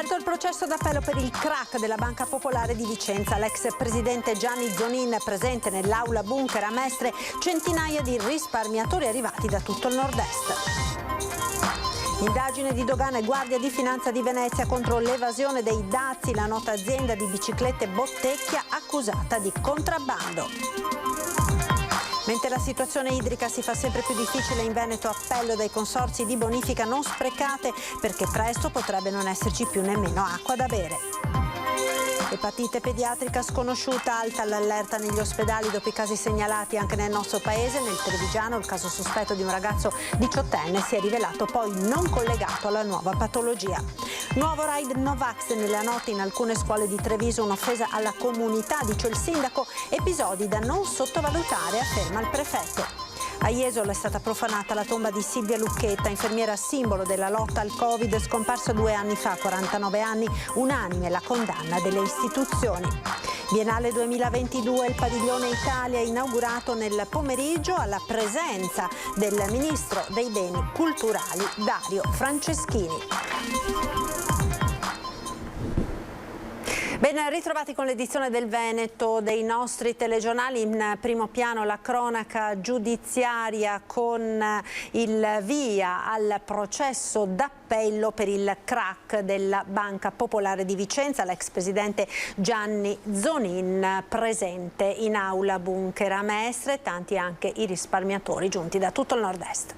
Aperto il processo d'appello per il crack della Banca Popolare di Vicenza. L'ex presidente Gianni Zonin presente nell'aula bunker a Mestre, centinaia di risparmiatori arrivati da tutto il nord-est. Indagine di dogana e guardia di finanza di Venezia contro l'evasione dei dazi, la nota azienda di biciclette Bottecchia accusata di contrabbando. Mentre la situazione idrica si fa sempre più difficile in Veneto, appello dai consorzi di bonifica non sprecate perché presto potrebbe non esserci più nemmeno acqua da bere. Epatite pediatrica sconosciuta, alta l'allerta negli ospedali dopo i casi segnalati anche nel nostro paese. Nel Trevigiano il caso sospetto di un ragazzo 18enne si è rivelato poi non collegato alla nuova patologia. Nuovo raid Novax nella notte in alcune scuole di Treviso, un'offesa alla comunità, dice il sindaco, episodi da non sottovalutare, afferma il prefetto. A Jesolo è stata profanata la tomba di Silvia Lucchetta, infermiera simbolo della lotta al Covid, scomparsa 2 anni fa, 49 anni, unanime la condanna delle istituzioni. Biennale 2022, il padiglione Italia inaugurato nel pomeriggio alla presenza del ministro dei beni culturali Dario Franceschini. Ben ritrovati con l'edizione del Veneto dei nostri telegiornali. In primo piano la cronaca giudiziaria con il via al processo d'appello per il crack della Banca Popolare di Vicenza. L'ex presidente Gianni Zonin presente in aula bunker a Mestre, tanti anche i risparmiatori giunti da tutto il nord-est.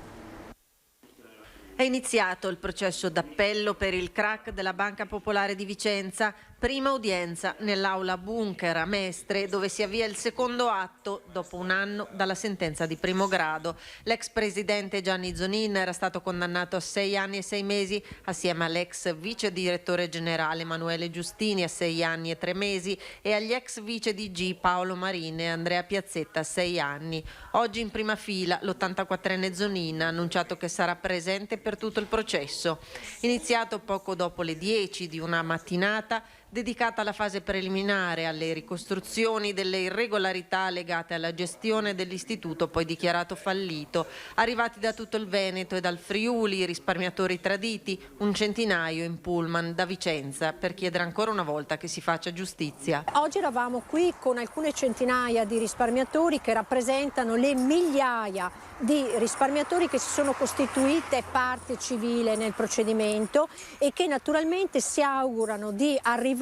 È iniziato il processo d'appello per il crack della Banca Popolare di Vicenza, prima udienza nell'aula bunker a Mestre, dove si avvia il secondo atto dopo un anno dalla sentenza di primo grado. L'ex presidente Gianni Zonin era stato condannato a 6 anni e 6 mesi, assieme all'ex vice direttore generale Emanuele Giustini a 6 anni e 3 mesi e agli ex vice DG Paolo Marini e Andrea Piazzetta a 6 anni. Oggi in prima fila l'84enne Zonin ha annunciato che sarà presente per tutto il processo. Iniziato poco dopo le 10 di una mattinata dedicata alla fase preliminare, alle ricostruzioni delle irregolarità legate alla gestione dell'istituto poi dichiarato fallito. Arrivati da tutto il Veneto e dal Friuli, risparmiatori traditi, un centinaio in pullman da Vicenza per chiedere ancora una volta che si faccia giustizia. Oggi eravamo qui con alcune centinaia di risparmiatori che rappresentano le migliaia di risparmiatori che si sono costituite parte civile nel procedimento e che naturalmente si augurano di arrivare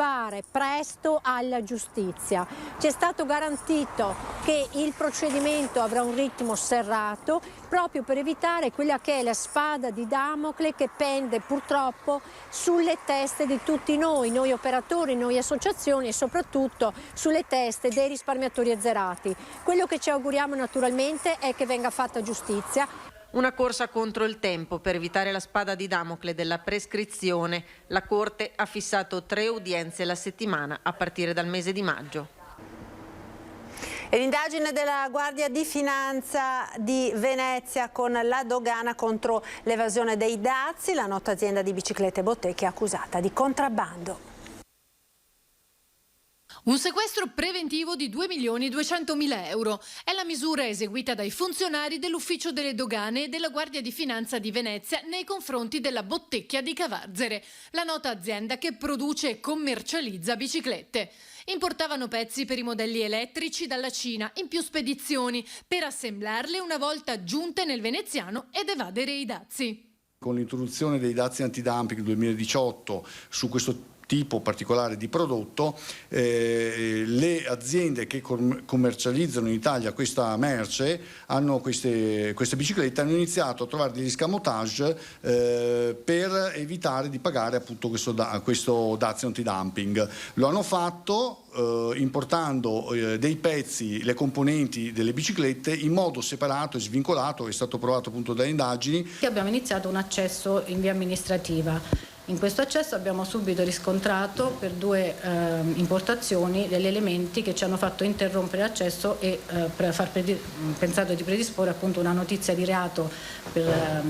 presto alla giustizia. Ci è stato garantito che il procedimento avrà un ritmo serrato proprio per evitare quella che è la spada di Damocle che pende purtroppo sulle teste di tutti noi operatori, noi associazioni e soprattutto sulle teste dei risparmiatori azzerati. Quello che ci auguriamo naturalmente è che venga fatta giustizia. Una corsa contro il tempo per evitare la spada di Damocle della prescrizione. La Corte ha fissato 3 udienze la settimana a partire dal mese di maggio. E l'indagine della Guardia di Finanza di Venezia con la dogana contro l'evasione dei dazi, la nota azienda di biciclette Bottecchia accusata di contrabbando. Un sequestro preventivo di 2.200.000 euro è la misura eseguita dai funzionari dell'Ufficio delle Dogane e della Guardia di Finanza di Venezia nei confronti della Bottecchia di Cavarzere, la nota azienda che produce e commercializza biciclette. Importavano pezzi per i modelli elettrici dalla Cina in più spedizioni per assemblarle una volta giunte nel veneziano ed evadere i dazi. Con l'introduzione dei dazi antidumping 2018 su questo tipo particolare di prodotto, le aziende che commercializzano in Italia questa merce, queste biciclette, hanno iniziato a trovare degli escamotage per evitare di pagare appunto questo dazio antidumping. Lo hanno fatto importando dei pezzi, le componenti delle biciclette in modo separato e svincolato, è stato provato appunto dalle indagini. Abbiamo iniziato un accesso in via amministrativa. In questo accesso abbiamo subito riscontrato per 2 importazioni degli elementi che ci hanno fatto interrompere l'accesso e pensato di predisporre appunto una notizia di reato per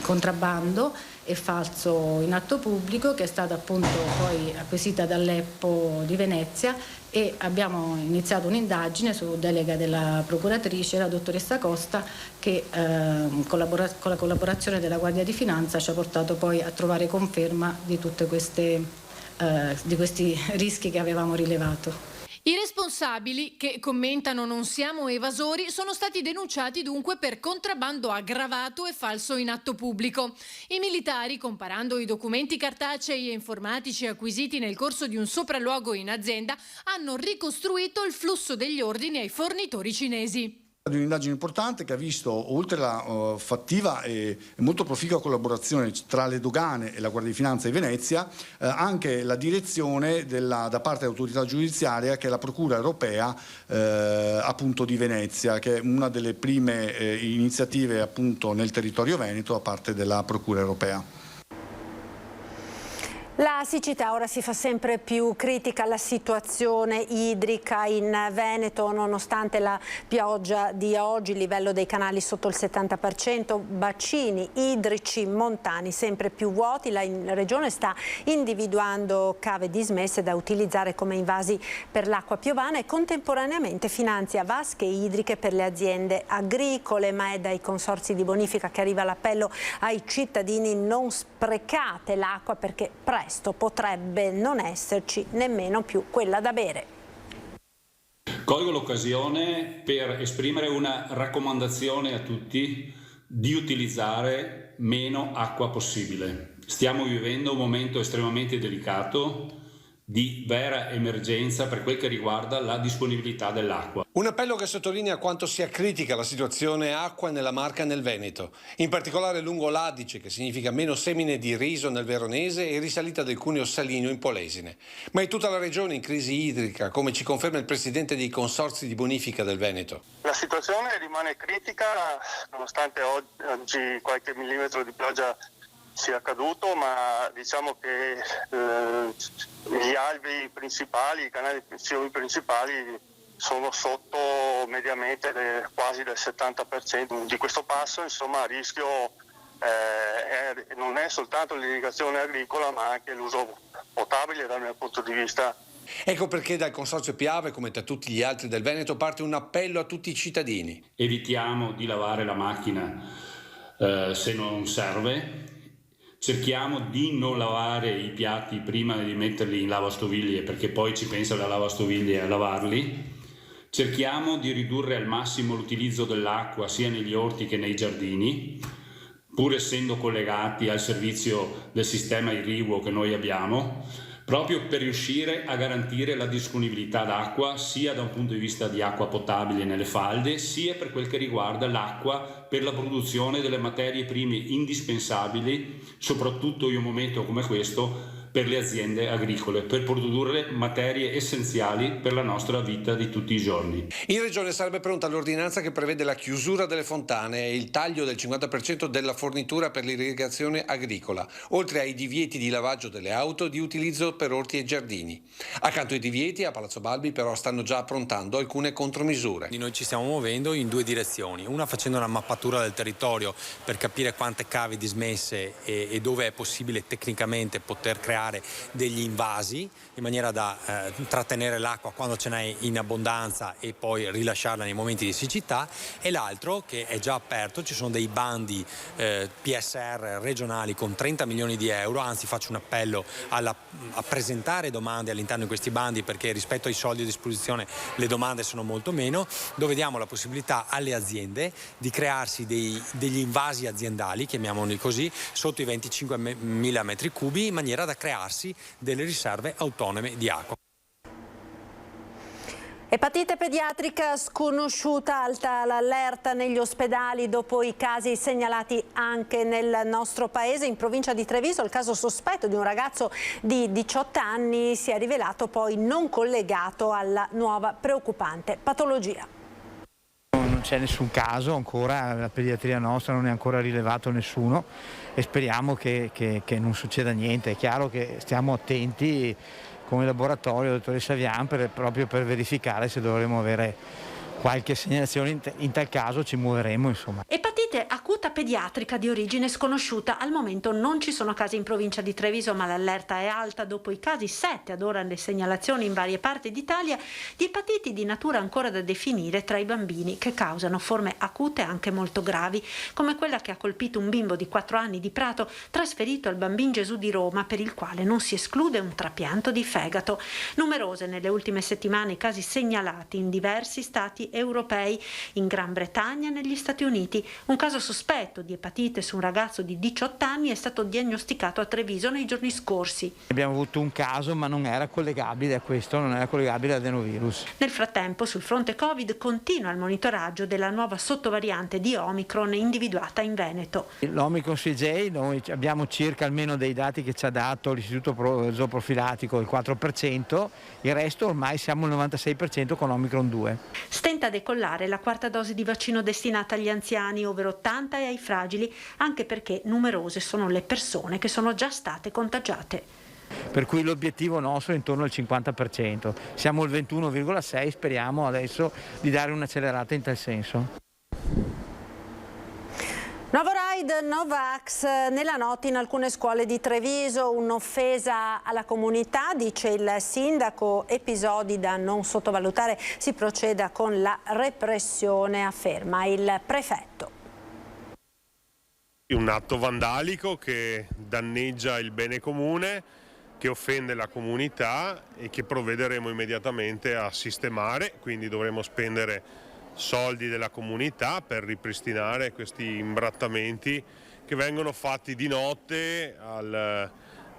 contrabbando e falso in atto pubblico, che è stata appunto poi acquisita dall'Eppo di Venezia, e abbiamo iniziato un'indagine su delega della procuratrice, la dottoressa Costa, che con la collaborazione della Guardia di Finanza ci ha portato poi a trovare conferma di tutte di questi rischi che avevamo rilevato. I responsabili, che commentano non siamo evasori, sono stati denunciati dunque per contrabbando aggravato e falso in atto pubblico. I militari, comparando i documenti cartacei e informatici acquisiti nel corso di un sopralluogo in azienda, hanno ricostruito il flusso degli ordini ai fornitori cinesi. Di un'indagine importante che ha visto, oltre alla fattiva e molto proficua collaborazione tra le dogane e la Guardia di Finanza di Venezia, anche la direzione da parte dell'autorità giudiziaria, che è la Procura Europea appunto di Venezia, che è una delle prime iniziative appunto nel territorio veneto da parte della Procura Europea. La siccità ora si fa sempre più critica, la situazione idrica in Veneto, nonostante la pioggia di oggi, il livello dei canali sotto il 70%, bacini idrici montani sempre più vuoti. La regione sta individuando cave dismesse da utilizzare come invasi per l'acqua piovana e contemporaneamente finanzia vasche idriche per le aziende agricole, ma è dai consorzi di bonifica che arriva l'appello ai cittadini: non sprecate l'acqua, perché presto potrebbe non esserci nemmeno più quella da bere. Colgo l'occasione per esprimere una raccomandazione a tutti di utilizzare meno acqua possibile. Stiamo vivendo un momento estremamente delicato, di vera emergenza per quel che riguarda la disponibilità dell'acqua. Un appello che sottolinea quanto sia critica la situazione acqua nella Marca e nel Veneto, in particolare lungo l'Adige, che significa meno semine di riso nel Veronese e risalita del cuneo salino in Polesine. Ma è tutta la regione in crisi idrica, come ci conferma il presidente dei consorzi di bonifica del Veneto. La situazione rimane critica, nonostante oggi qualche millimetro di pioggia sia caduto, ma diciamo che gli alvei principali, i canali fiumi principali sono sotto mediamente quasi del 70%. Di questo passo, insomma, a rischio non è soltanto l'irrigazione agricola, ma anche l'uso potabile dal mio punto di vista. Ecco perché dal Consorzio Piave, come da tutti gli altri del Veneto, parte un appello a tutti i cittadini. Evitiamo di lavare la macchina se non serve. Cerchiamo di non lavare i piatti prima di metterli in lavastoviglie, perché poi ci pensa la lavastoviglie a lavarli. Cerchiamo di ridurre al massimo l'utilizzo dell'acqua sia negli orti che nei giardini, pur essendo collegati al servizio del sistema irriguo che noi abbiamo, proprio per riuscire a garantire la disponibilità d'acqua sia da un punto di vista di acqua potabile nelle falde, sia per quel che riguarda l'acqua per la produzione delle materie prime indispensabili, soprattutto in un momento come questo, per le aziende agricole, per produrre materie essenziali per la nostra vita di tutti i giorni. In regione sarebbe pronta l'ordinanza che prevede la chiusura delle fontane e il taglio del 50% della fornitura per l'irrigazione agricola, oltre ai divieti di lavaggio delle auto di utilizzo per orti e giardini. Accanto ai divieti, a Palazzo Balbi però stanno già approntando alcune contromisure. Noi ci stiamo muovendo in due direzioni, una facendo una mappatura del territorio per capire quante cave dismesse e dove è possibile tecnicamente poter creare degli invasi in maniera da trattenere l'acqua quando ce n'è in abbondanza e poi rilasciarla nei momenti di siccità, e l'altro che è già aperto, ci sono dei bandi PSR regionali con 30 milioni di euro, anzi faccio un appello a presentare domande all'interno di questi bandi, perché rispetto ai soldi a disposizione le domande sono molto meno, dove diamo la possibilità alle aziende di crearsi degli invasi aziendali, chiamiamoli così, sotto i 25.000 metri cubi, in maniera da crearsi delle riserve autonome di acqua. Epatite pediatrica sconosciuta, alta l'allerta negli ospedali dopo i casi segnalati anche nel nostro paese. In provincia di Treviso il caso sospetto di un ragazzo di 18 anni si è rivelato poi non collegato alla nuova preoccupante patologia. Non c'è nessun caso ancora, la pediatria nostra non è ancora rilevato nessuno e speriamo che non succeda niente. È chiaro che stiamo attenti come laboratorio, dottoressa Vian, proprio per verificare se dovremo avere qualche segnalazione. In tal caso ci muoveremo, insomma. Epatite Epatite acuta pediatrica di origine sconosciuta. Al momento non ci sono casi in provincia di Treviso, ma l'allerta è alta dopo i casi 7 ad ora le segnalazioni in varie parti d'Italia di epatiti di natura ancora da definire tra i bambini, che causano forme acute anche molto gravi, come quella che ha colpito un bimbo di 4 anni di Prato trasferito al Bambin Gesù di Roma, per il quale non si esclude un trapianto di fegato. Numerose nelle ultime settimane i casi segnalati in diversi stati europei, in Gran Bretagna e negli Stati Uniti. Un caso sospetto di epatite su un ragazzo di 18 anni è stato diagnosticato a Treviso nei giorni scorsi. Abbiamo avuto un caso, ma non era collegabile a questo, non era collegabile all'adenovirus. Nel frattempo, sul fronte Covid continua il monitoraggio della nuova sottovariante di Omicron individuata in Veneto. L'Omicron CJ, noi abbiamo circa, almeno dei dati che ci ha dato l'Istituto Zooprofilattico, il 4%, il resto ormai siamo al 96% con Omicron 2. Stenta a decollare la quarta dose di vaccino destinata agli anziani over 80 e ai fragili, anche perché numerose sono le persone che sono già state contagiate. Per cui l'obiettivo nostro è intorno al 50%. Siamo al 21,6%, speriamo adesso di dare un'accelerata in tal senso. Nuovo raid Novax nella notte in alcune scuole di Treviso, un'offesa alla comunità, dice il sindaco, episodi da non sottovalutare, si proceda con la repressione, afferma il prefetto. Un atto vandalico che danneggia il bene comune, che offende la comunità e che provvederemo immediatamente a sistemare, quindi dovremo spendere soldi della comunità per ripristinare questi imbrattamenti che vengono fatti di notte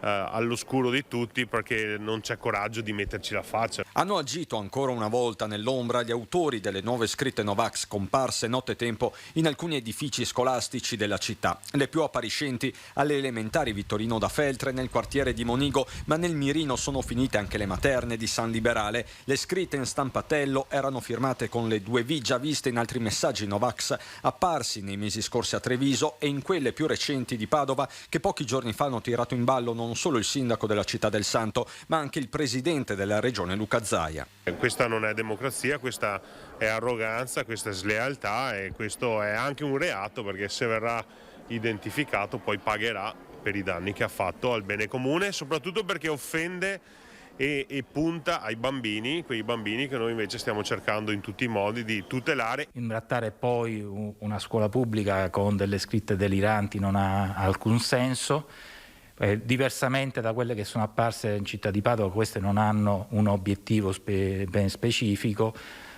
all'oscuro di tutti, perché non c'è coraggio di metterci la faccia. Hanno agito ancora una volta nell'ombra gli autori delle nuove scritte Novax comparse nottetempo in alcuni edifici scolastici della città, le più appariscenti alle elementari Vittorino da Feltre nel quartiere di Monigo, ma nel mirino sono finite anche le materne di San Liberale. Le scritte in stampatello erano firmate con le 2V già viste in altri messaggi Novax apparsi nei mesi scorsi a Treviso e in quelle più recenti di Padova, che pochi giorni fa hanno tirato in ballo non solo il sindaco della città del Santo, ma anche il presidente della regione Luca Zaia. Questa non è democrazia, questa è arroganza, questa è slealtà e questo è anche un reato, perché se verrà identificato poi pagherà per i danni che ha fatto al bene comune, soprattutto perché offende e punta ai bambini, quei bambini che noi invece stiamo cercando in tutti i modi di tutelare. Imbrattare poi una scuola pubblica con delle scritte deliranti non ha alcun senso. Diversamente da quelle che sono apparse in città di Padova, queste non hanno un obiettivo ben specifico,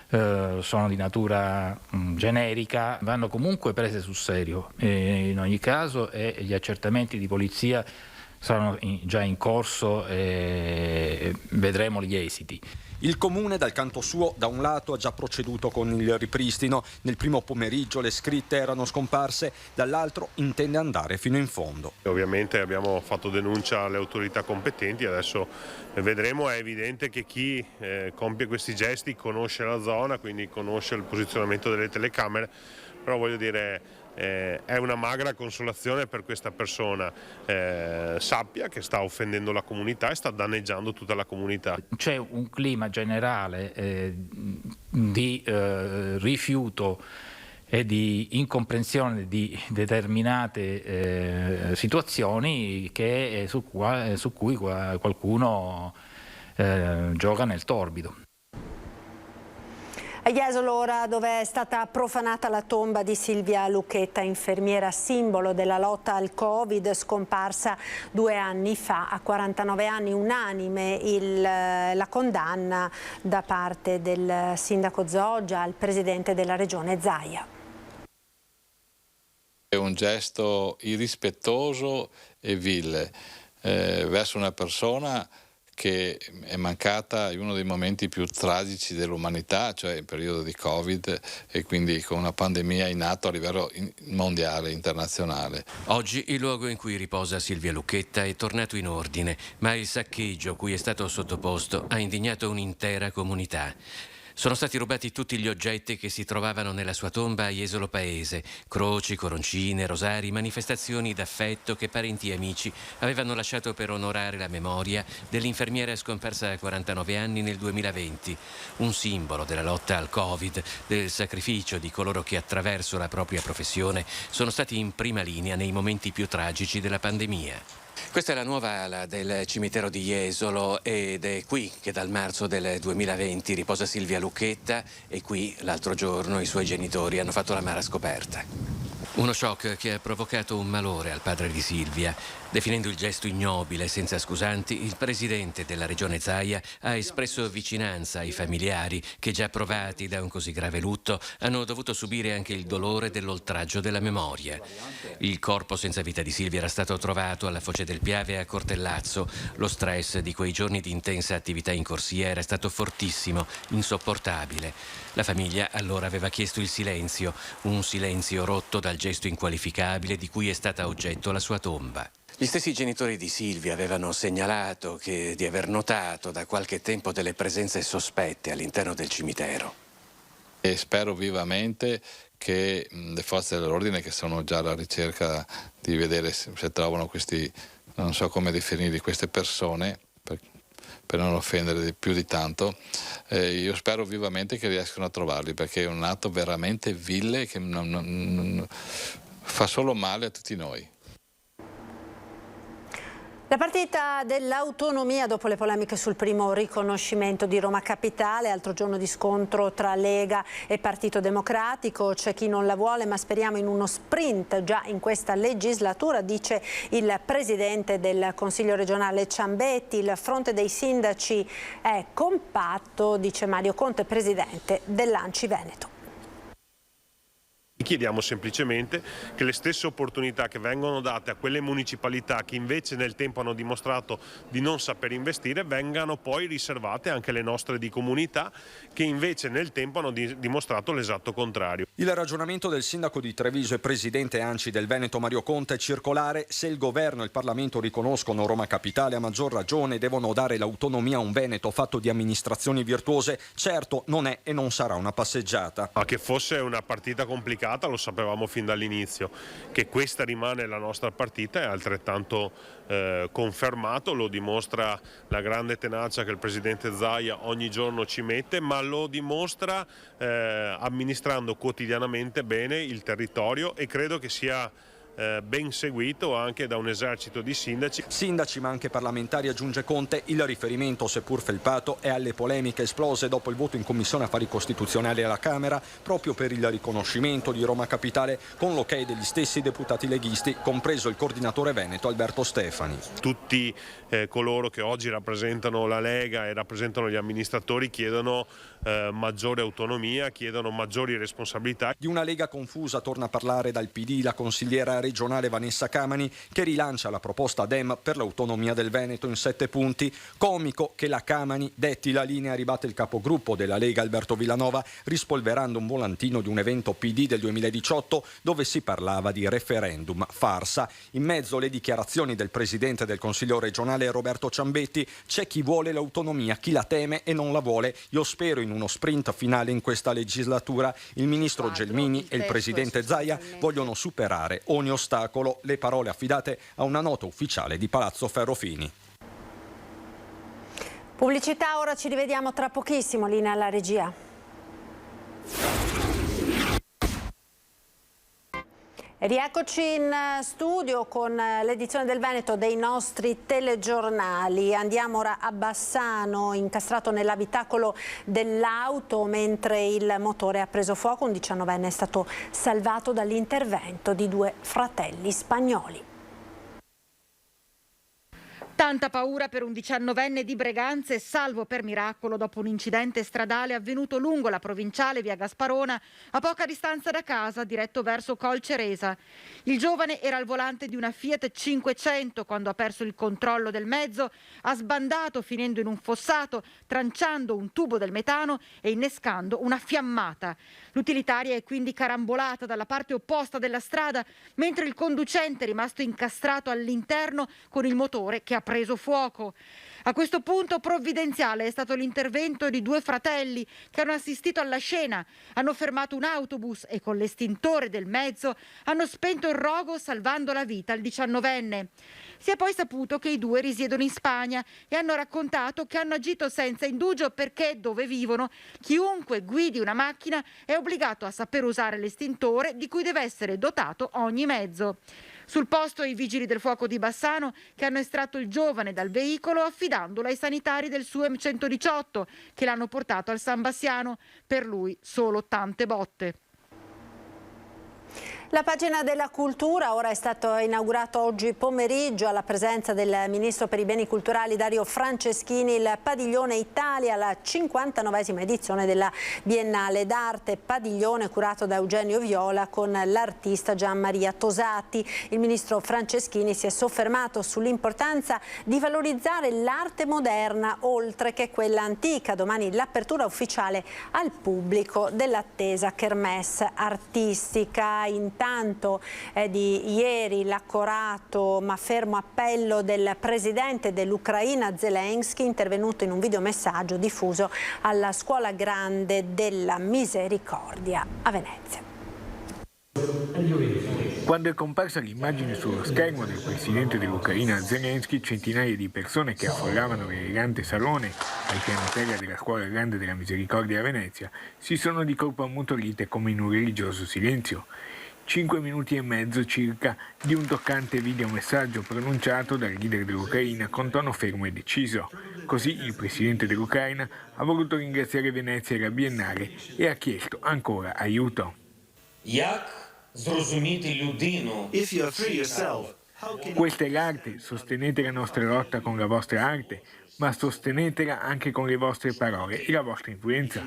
sono di natura generica, vanno comunque prese sul serio in ogni caso, e gli accertamenti di polizia sono già in corso e vedremo gli esiti. Il comune dal canto suo da un lato ha già proceduto con il ripristino, nel primo pomeriggio le scritte erano scomparse, dall'altro intende andare fino in fondo. Ovviamente abbiamo fatto denuncia alle autorità competenti, adesso vedremo. È evidente che chi compie questi gesti conosce la zona, quindi conosce il posizionamento delle telecamere, però voglio dire, è una magra consolazione per questa persona, sappia che sta offendendo la comunità e sta danneggiando tutta la comunità. C'è un clima generale di rifiuto e di incomprensione di determinate situazioni su cui qualcuno gioca nel torbido. A Jesolo ora, dove è stata profanata la tomba di Silvia Lucchetta, infermiera simbolo della lotta al Covid, scomparsa 2 anni fa, a 49 anni, unanime la condanna da parte del sindaco Zoggia al presidente della regione Zaia. È un gesto irrispettoso e vile verso una persona che è mancata in uno dei momenti più tragici dell'umanità, cioè il periodo di Covid, e quindi con una pandemia in atto a livello mondiale, internazionale. Oggi il luogo in cui riposa Silvia Lucchetta è tornato in ordine, ma il saccheggio cui è stato sottoposto ha indignato un'intera comunità. Sono stati rubati tutti gli oggetti che si trovavano nella sua tomba a Jesolo Paese: croci, coroncine, rosari, manifestazioni d'affetto che parenti e amici avevano lasciato per onorare la memoria dell'infermiera scomparsa a 49 anni nel 2020. Un simbolo della lotta al Covid, del sacrificio di coloro che attraverso la propria professione sono stati in prima linea nei momenti più tragici della pandemia. Questa è la nuova ala del cimitero di Jesolo ed è qui che dal marzo del 2020 riposa Silvia Lucchetta, e qui l'altro giorno i suoi genitori hanno fatto l'amara scoperta. Uno shock che ha provocato un malore al padre di Silvia. Definendo il gesto ignobile e senza scusanti, il presidente della regione Zaia ha espresso vicinanza ai familiari che, già provati da un così grave lutto, hanno dovuto subire anche il dolore dell'oltraggio della memoria. Il corpo senza vita di Silvia era stato trovato alla Foce del Piave a Cortellazzo. Lo stress di quei giorni di intensa attività in corsia era stato fortissimo, insopportabile. La famiglia allora aveva chiesto il silenzio, un silenzio rotto dal gesto inqualificabile di cui è stata oggetto la sua tomba. Gli stessi genitori di Silvia avevano segnalato di aver notato da qualche tempo delle presenze sospette all'interno del cimitero. E spero vivamente che le forze dell'ordine, che sono già alla ricerca di vedere se trovano questi, non so come definirli, queste persone, per non offendere più di tanto, io spero vivamente che riescano a trovarli, perché è un atto veramente vile che non fa solo male a tutti noi. La partita dell'autonomia dopo le polemiche sul primo riconoscimento di Roma Capitale, altro giorno di scontro tra Lega e Partito Democratico. C'è chi non la vuole, ma speriamo in uno sprint già in questa legislatura, dice il presidente del Consiglio regionale Ciambetti. Il fronte dei sindaci è compatto, dice Mario Conte, presidente dell'Anci Veneto. Chiediamo semplicemente che le stesse opportunità che vengono date a quelle municipalità che invece nel tempo hanno dimostrato di non saper investire vengano poi riservate anche alle nostre di comunità che invece nel tempo hanno dimostrato l'esatto contrario. Il ragionamento del sindaco di Treviso e presidente Anci del Veneto Mario Conte è circolare: se il governo e il Parlamento riconoscono Roma Capitale, a maggior ragione devono dare l'autonomia a un Veneto fatto di amministrazioni virtuose. Certo non è e non sarà una passeggiata. Ma che fosse una partita complicata lo sapevamo fin dall'inizio. Che questa rimane la nostra partita è altrettanto confermato, lo dimostra la grande tenacia che il presidente Zaia ogni giorno ci mette, ma lo dimostra amministrando quotidianamente bene il territorio, e credo che sia ben seguito anche da un esercito di sindaci. Sindaci ma anche parlamentari, aggiunge Conte. Il riferimento, seppur felpato, è alle polemiche esplose dopo il voto in Commissione Affari Costituzionali alla Camera proprio per il riconoscimento di Roma Capitale, con l'ok degli stessi deputati leghisti, compreso il coordinatore veneto Alberto Stefani. Tutti coloro che oggi rappresentano la Lega e rappresentano gli amministratori chiedono maggiore autonomia, chiedono maggiori responsabilità. Di una Lega confusa torna a parlare dal PD la consigliera regionale Vanessa Camani, che rilancia la proposta Dem per l'autonomia del Veneto in 7 punti. Comico che la Camani detti la linea, ribate il capogruppo della Lega Alberto Villanova, rispolverando un volantino di un evento PD del 2018 dove si parlava di referendum. Farsa. In mezzo le dichiarazioni del presidente del Consiglio regionale Roberto Ciambetti: c'è chi vuole l'autonomia, chi la teme e non la vuole. Io spero in uno sprint finale in questa legislatura. Il ministro Gelmini e il presidente Zaia vogliono superare ogni ostacolo. Le parole affidate a una nota ufficiale di Palazzo Ferrofini. Pubblicità, ora ci rivediamo tra pochissimo. Linea alla regia. Rieccoci in studio con l'edizione del Veneto dei nostri telegiornali. Andiamo ora a Bassano, incastrato nell'abitacolo dell'auto mentre il motore ha preso fuoco. Un 19enne è stato salvato dall'intervento di 2 fratelli spagnoli. Tanta paura per un 19enne di Breganze, salvo per miracolo dopo un incidente stradale avvenuto lungo la provinciale via Gasparona, a poca distanza da casa, diretto verso Colceresa. Il giovane era al volante di una Fiat 500 quando ha perso il controllo del mezzo, ha sbandato finendo in un fossato, tranciando un tubo del metano e innescando una fiammata. L'utilitaria è quindi carambolata dalla parte opposta della strada, mentre il conducente è rimasto incastrato all'interno con il motore che ha preso fuoco. A questo punto provvidenziale è stato l'intervento di 2 fratelli che hanno assistito alla scena, hanno fermato un autobus e con l'estintore del mezzo hanno spento il rogo salvando la vita al 19enne. Si è poi saputo che i 2 risiedono in Spagna e hanno raccontato che hanno agito senza indugio perché dove vivono chiunque guidi una macchina è obbligato a saper usare l'estintore di cui deve essere dotato ogni mezzo. Sul posto i vigili del fuoco di Bassano che hanno estratto il giovane dal veicolo affidandolo ai sanitari del SUEM 118 che l'hanno portato al San Bassiano. Per lui solo tante botte. La pagina della cultura, ora è stato inaugurato oggi pomeriggio alla presenza del Ministro per i Beni Culturali Dario Franceschini il Padiglione Italia, la 59esima edizione della Biennale d'Arte, padiglione curato da Eugenio Viola con l'artista Gian Maria Tosatti. Il Ministro Franceschini si è soffermato sull'importanza di valorizzare l'arte moderna oltre che quella antica. Domani l'apertura ufficiale al pubblico dell'attesa kermesse artistica. Intanto è di ieri l'accorato ma fermo appello del presidente dell'Ucraina Zelensky, intervenuto in un videomessaggio diffuso alla Scuola Grande della Misericordia a Venezia. Quando è comparsa l'immagine sullo schermo del presidente dell'Ucraina Zelensky, centinaia di persone che affollavano l'elegante salone al piano terra della Scuola Grande della Misericordia a Venezia si sono di colpo ammutolite come in un religioso silenzio. 5 minuti e mezzo circa di un toccante videomessaggio pronunciato dal leader dell'Ucraina con tono fermo e deciso. Così il presidente dell'Ucraina ha voluto ringraziare Venezia e la Biennale e ha chiesto ancora aiuto. Questa è l'arte, sostenete la nostra lotta con la vostra arte, ma sostenetela anche con le vostre parole e la vostra influenza.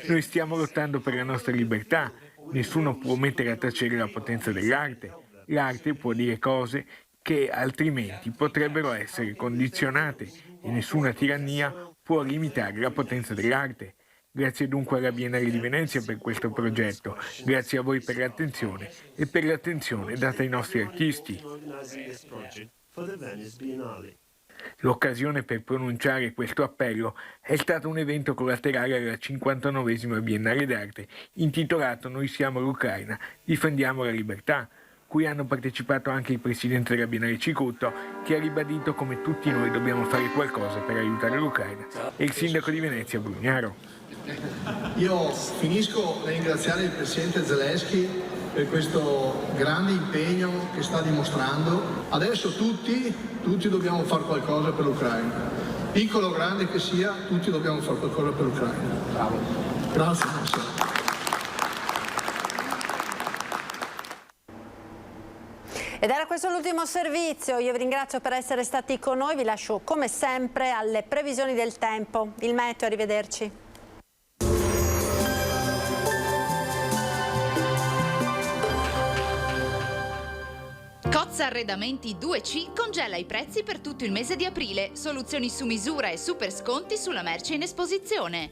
Noi stiamo lottando per la nostra libertà. Nessuno può mettere a tacere la potenza dell'arte. L'arte può dire cose che altrimenti potrebbero essere condizionate e nessuna tirannia può limitare la potenza dell'arte. Grazie dunque alla Biennale di Venezia per questo progetto, grazie a voi per l'attenzione e per l'attenzione data ai nostri artisti. L'occasione per pronunciare questo appello è stato un evento collaterale alla 59esima Biennale d'Arte intitolato Noi siamo l'Ucraina, difendiamo la libertà, cui hanno partecipato anche il presidente della Biennale Cicutto, che ha ribadito come tutti noi dobbiamo fare qualcosa per aiutare l'Ucraina, e il sindaco di Venezia Brugnaro. Io finisco a ringraziare il presidente Zelensky per questo grande impegno che sta dimostrando. Adesso tutti dobbiamo fare qualcosa per l'Ucraina. Piccolo o grande che sia, tutti dobbiamo fare qualcosa per l'Ucraina. Bravo. Grazie. Ed era questo l'ultimo servizio, io vi ringrazio per essere stati con noi, vi lascio come sempre alle previsioni del tempo. Il meteo, arrivederci. Cozza Arredamenti 2C congela i prezzi per tutto il mese di aprile. Soluzioni su misura e super sconti sulla merce in esposizione.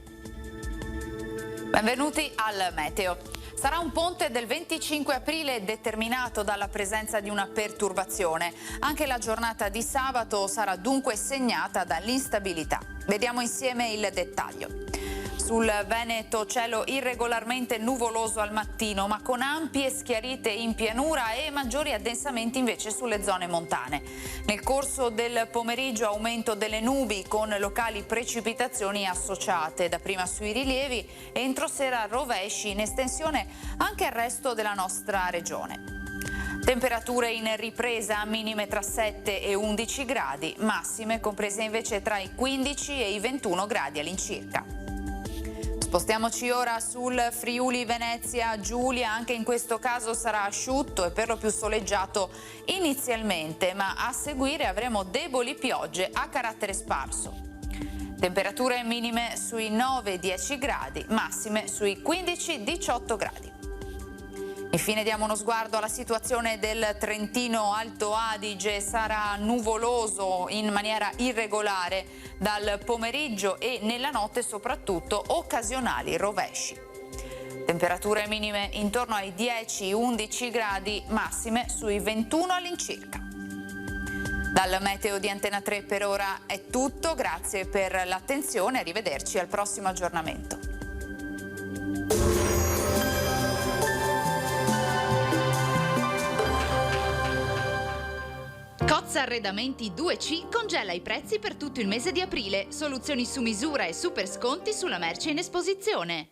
Benvenuti al meteo. Sarà un ponte del 25 aprile determinato dalla presenza di una perturbazione. Anche la giornata di sabato sarà dunque segnata dall'instabilità. Vediamo insieme il dettaglio. Sul Veneto cielo irregolarmente nuvoloso al mattino, ma con ampie schiarite in pianura e maggiori addensamenti invece sulle zone montane. Nel corso del pomeriggio aumento delle nubi con locali precipitazioni associate, dapprima sui rilievi, entro sera rovesci in estensione anche al resto della nostra regione. Temperature in ripresa, minime tra 7 e 11 gradi, massime comprese invece tra i 15 e i 21 gradi all'incirca. Spostiamoci ora sul Friuli Venezia Giulia, anche in questo caso sarà asciutto e per lo più soleggiato inizialmente, ma a seguire avremo deboli piogge a carattere sparso. Temperature minime sui 9-10 gradi, massime sui 15-18 gradi. Infine diamo uno sguardo alla situazione del Trentino Alto Adige. Sarà nuvoloso in maniera irregolare dal pomeriggio e nella notte soprattutto occasionali rovesci. Temperature minime intorno ai 10-11 gradi, massime sui 21 all'incirca. Dal meteo di Antena 3 per ora è tutto, grazie per l'attenzione, arrivederci al prossimo aggiornamento. Cozza Arredamenti 2C congela i prezzi per tutto il mese di aprile. Soluzioni su misura e super sconti sulla merce in esposizione.